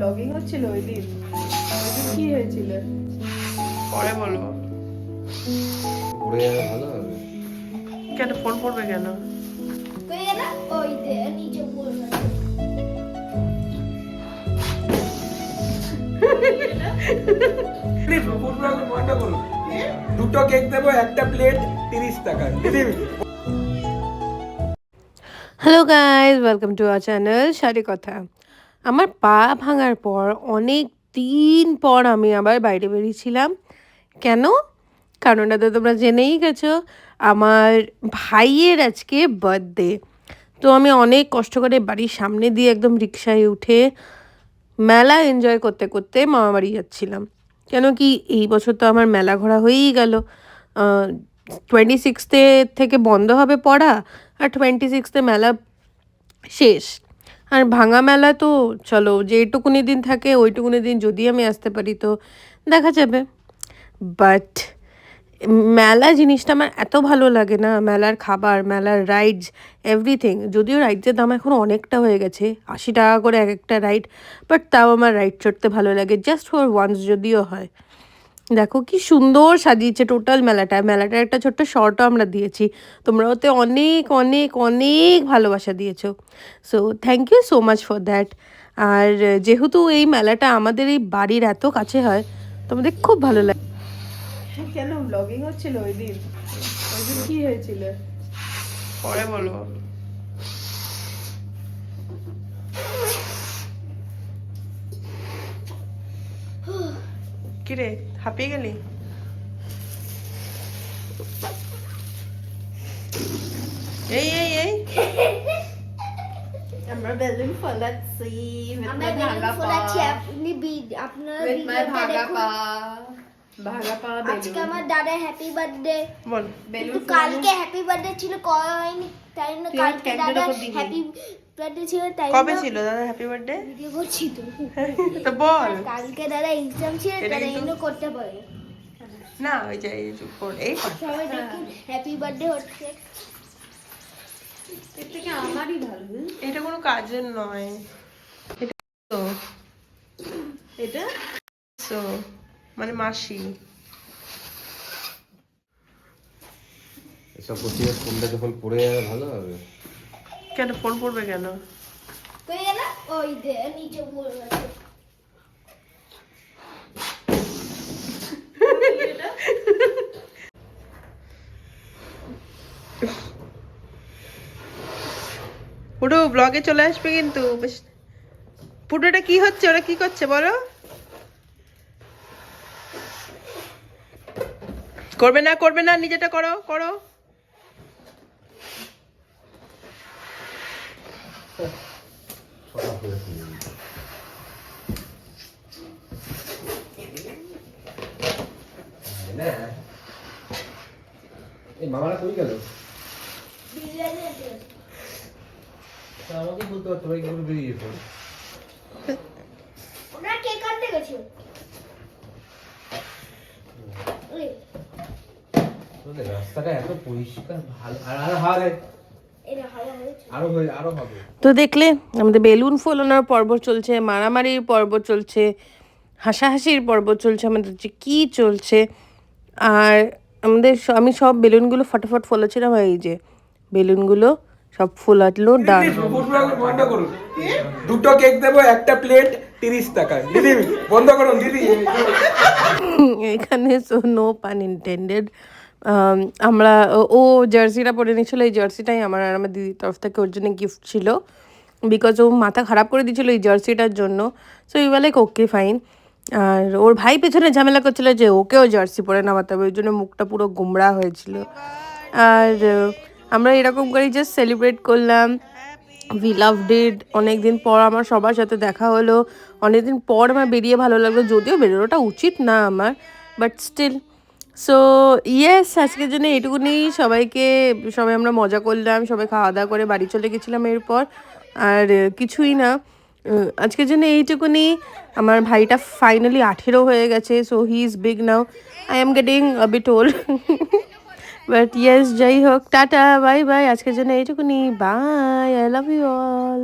Blogging হচ্ছিল ওই দিন কি হয়েছিল পরে বলবো। পড়ে যাবে ভালো হবে। কেন ফোন করবে কেন? দুটো কেক দেবো, একটা প্লেট 30 টাকা। Hello guys, welcome to our channel sari কথা। আমার পা ভাঙার পর অনেক দিন পর আমি আবার বাইরে বেরিয়েছিলাম। কেন? কারণটা তো তোমরা জেনেই গেছো, আমার ভাইয়ের আজকে বার্থডে। তো আমি অনেক কষ্ট করে বাড়ির সামনে দিয়ে একদম রিক্সায় উঠে মেলা এনজয় করতে করতে মামা বাড়ি যাচ্ছিলাম। কেন কি এই বছর তো আমার মেলা ঘোরা হয়েই গেল। 26 থেকে বন্ধ হবে পড়া, আর 26 মেলা শেষ। আর ভাঙা মেলা তো চলো যেটুকুনি দিন থাকে ওইটুকুনি দিন যদি আমি আসতে পারি তো দেখা যাবে। বাট মেলা জিনিসটা আমার এত ভালো লাগে না, মেলার খাবার, মেলার রাইডস, এভরিথিং। যদিও রাইডসের দাম এখন অনেকটা হয়ে গেছে, 80 টাকা করে এক একটা রাইড, বাট তাও আমার রাইড চড়তে ভালো লাগে, জাস্ট ফর ওয়ান্স যদিও হয়। দেখো কি সুন্দর সাজিয়েছে টোটাল মেলাটার একটা ছোট্ট শর্টও আমরা দিয়েছি, তোমরা ওতে অনেক অনেক অনেক ভালোবাসা দিয়েছো, so thank you so much for that. আর যেহেতু এই মেলাটা আমাদের এই বাড়ির এত কাছে হয়, তোমাদের খুব ভালো লাগে। কেন ব্লগিং হচ্ছিল ওই দিন কি হয়েছিল পরে বলবো। কিরে হাঁপিয়ে গেলি? এই এই এই আমরা বেলুন ফলাচ্ছি ভাগা পা। আজকে আমার দাদা হ্যাপি বার্থডে। বল কিন্তু কালকে হ্যাপি বার্থডে ছিল, কয়নি তাই না? কালকে দাদা হ্যাপি বার্থডে ছিল, তাই কবে ছিল দাদা হ্যাপি বার্থডে? ভিডিও করছি তো। তো বল। কালকে দাদা এক্সাম ছিল, তাই এগুলো করতে পারে না ওই যে এই সবাই দেখুন হ্যাপি বার্থডে হচ্ছে। এর থেকে আমারই ভালো। এটা কোনো কাজের নয়, এটা তো এটা তো মানে মাসি। এসব কোচিংয়ের ফোনটা যখন পড়ে যাবে ভালো হবে। কেন ফোন করবে কেন? কই গেল? ওই দে নিচে পড়ে গেছে। পুরো ব্লগে চলে আসবে কিন্তু। বেশ পুরোটা কি হচ্ছে, ওরা কি করছে বলো? করবে না করবে না, নিজেটা করো করো। এই মামারা কই গেল? বিরিয়ানি আছে। আমাকে বলতে পারতো ভাই, কেমন বেরিয়ে যেত। ওরা কে কাটতে গেছে? ওই তোদের রাস্তাটা এত পরিষ্কার, ভালো। আর হবে এটা ভালো হয়েছে। আরো হবে। তো দেখলে আমাদের বেলুন ফোলানোর পর্ব চলছে, মারামারির পর্ব চলছে, হাসাহাসির পর্ব চলছে, আমাদের যে কী চলছে। আর আমি সব বেলুনগুলো ফটাফট ফোলাচ্ছিলাম, এই যে বেলুনগুলো সব ফোলালো ডান। বন্ধ করুন, দুটো কেক দেবো, একটা প্লেট 30 টাকা। দিদি বন্ধ করুন দিদি। এখানে নো পান ইন্টেন্ডেড। আমরা ও জার্সিটা পরে নিয়েছিল, এই জার্সিটাই আমার আর আমার দিদির তরফ থেকে ওর জন্য গিফট ছিল, বিকজ ও মাথা খারাপ করে দিয়েছিল এই জার্সিটার জন্য। So you like okay fine. আর ওর ভাই পেছনে ঝামেলা করছিল যে ওকেও জার্সি পরে নামাতে হবে, ওই জন্য মুখটা পুরো গুমরা হয়েছিল। আর আমরা এরকম করেই জাস্ট সেলিব্রেট করলাম। We loved it. অনেকদিন পর আমার সবার সাথে দেখা হলো, অনেকদিন পর আমার বেরিয়ে ভালো লাগলো, যদিও বেরোনোটা উচিত না আমার, বাট স্টিল। সো ইয়েস, আজকের জন্য এটুকুনি। সবাই আমরা মজা করলাম, সবাই খাওয়া দাওয়া করে বাড়ি চলে গেছিলাম এরপর। আর কিছুই না, আজকের জন্য এইটুকুনি। আমার ভাইটা ফাইনালি 18 হয়ে গেছে, so he is big now. I am getting a bit old, but yes, যাই হোক, টাটা বাই বাই, আজকের জন্য এইটুকুনি, bye, I love you all.